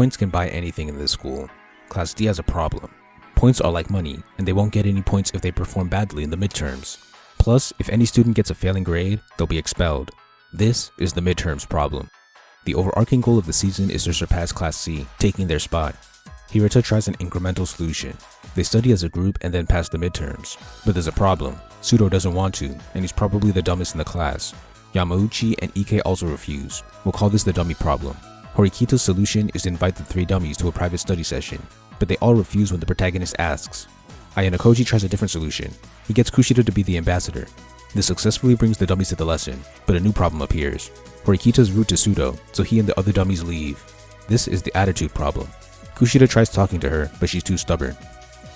Points can buy anything in this school. Class D has a problem. Points are like money, and they won't get any points if they perform badly in the midterms. Plus, if any student gets a failing grade, they'll be expelled. This is the midterms problem. The overarching goal of the season is to surpass Class C, taking their spot. Hirokita tries an incremental solution. They study as a group and then pass the midterms. But there's a problem. Sudo doesn't want to, and he's probably the dumbest in the class. Yamauchi and Ike also refuse. We'll call this the dummy problem. Hirokita's solution is to invite the 3 dummies to a private study session, but they all refuse when the protagonist asks. Ayanokoji tries a different solution. He gets Kyoushitsu to be the ambassador. This successfully brings the dummies to the lesson, but a new problem appears. Hirokita's rude to Sudo, so he and the other dummies leave. This is the attitude problem. Kyoushitsu tries talking to her, but she's too stubborn.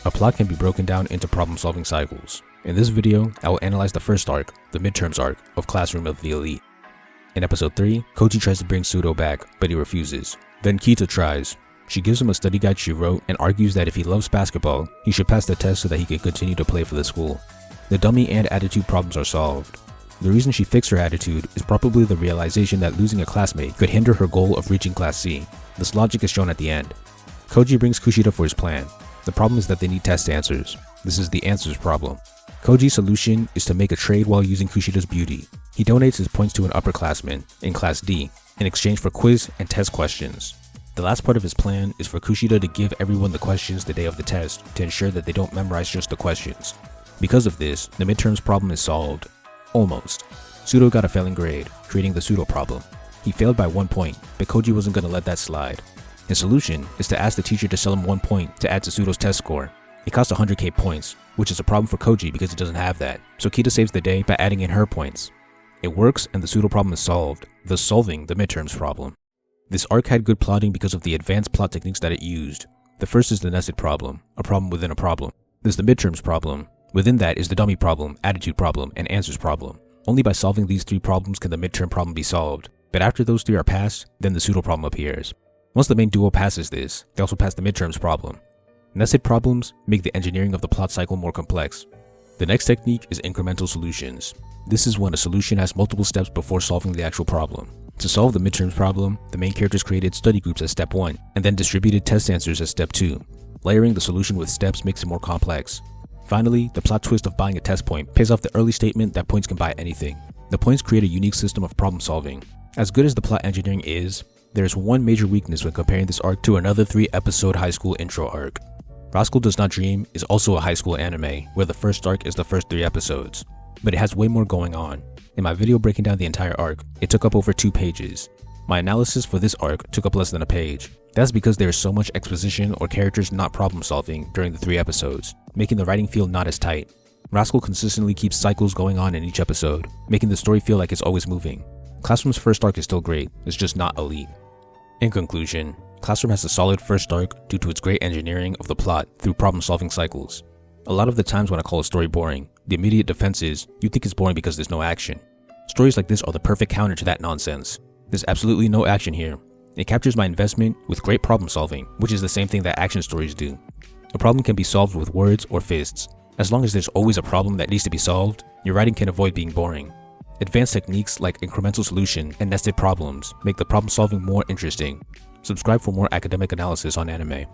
A plot can be broken down into problem-solving cycles. In this video, I will analyze the first arc, the midterms arc, of Classroom of the Elite. In episode 3, Koji tries to bring Sudo back, but he refuses. Then Kita tries. She gives him a study guide she wrote and argues that if he loves basketball, he should pass the test so that he can continue to play for the school. The dummy and attitude problems are solved. The reason she fixed her attitude is probably the realization that losing a classmate could hinder her goal of reaching Class C. This logic is shown at the end. Koji brings Kyoushitsu for his plan. The problem is that they need test answers. This is the answers problem. Koji's solution is to make a trade while using Kyoushitsu's beauty. He donates his points to an upperclassman, in Class D, in exchange for quiz and test questions. The last part of his plan is for Kyoushitsu to give everyone the questions the day of the test to ensure that they don't memorize just the questions. Because of this, the midterms problem is solved. Almost. Sudo got a failing grade, creating the Sudo problem. He failed by 1 point, but Koji wasn't going to let that slide. His solution is to ask the teacher to sell him 1 point to add to Sudo's test score. It costs 100k points, which is a problem for Koji because he doesn't have that, so Kita saves the day by adding in her points. It works and the Sudo problem is solved, thus solving the midterms problem. This arc had good plotting because of the advanced plot techniques that it used. The first is the nested problem, a problem within a problem. There's the midterms problem. Within that is the dummy problem, attitude problem, and answers problem. Only by solving these 3 problems can the midterm problem be solved, but after those 3 are passed, then the Sudo problem appears. Once the main duo passes this, they also pass the midterms problem. Nested problems make the engineering of the plot cycle more complex. The next technique is incremental solutions. This is when a solution has multiple steps before solving the actual problem. To solve the midterms problem, the main characters created study groups as step 1, and then distributed test answers as step 2. Layering the solution with steps makes it more complex. Finally, the plot twist of buying a test point pays off the early statement that points can buy anything. The points create a unique system of problem solving. As good as the plot engineering is, there is one major weakness when comparing this arc to another 3-episode high school intro arc. Rascal Does Not Dream is also a high school anime, where the first arc is the first 3 episodes, but it has way more going on. In my video breaking down the entire arc, it took up over 2 pages. My analysis for this arc took up less than a page. That's because there is so much exposition or characters not problem solving during the 3 episodes, making the writing feel not as tight. Rascal consistently keeps cycles going on in each episode, making the story feel like it's always moving. Classroom's first arc is still great, it's just not elite. In conclusion, Classroom has a solid first arc due to its great engineering of the plot through problem-solving cycles. A lot of the times when I call a story boring, the immediate defense is, you think it's boring because there's no action. Stories like this are the perfect counter to that nonsense. There's absolutely no action here. It captures my investment with great problem solving, which is the same thing that action stories do. A problem can be solved with words or fists. As long as there's always a problem that needs to be solved, your writing can avoid being boring. Advanced techniques like incremental solution and nested problems make the problem solving more interesting. Subscribe for more academic analysis on anime.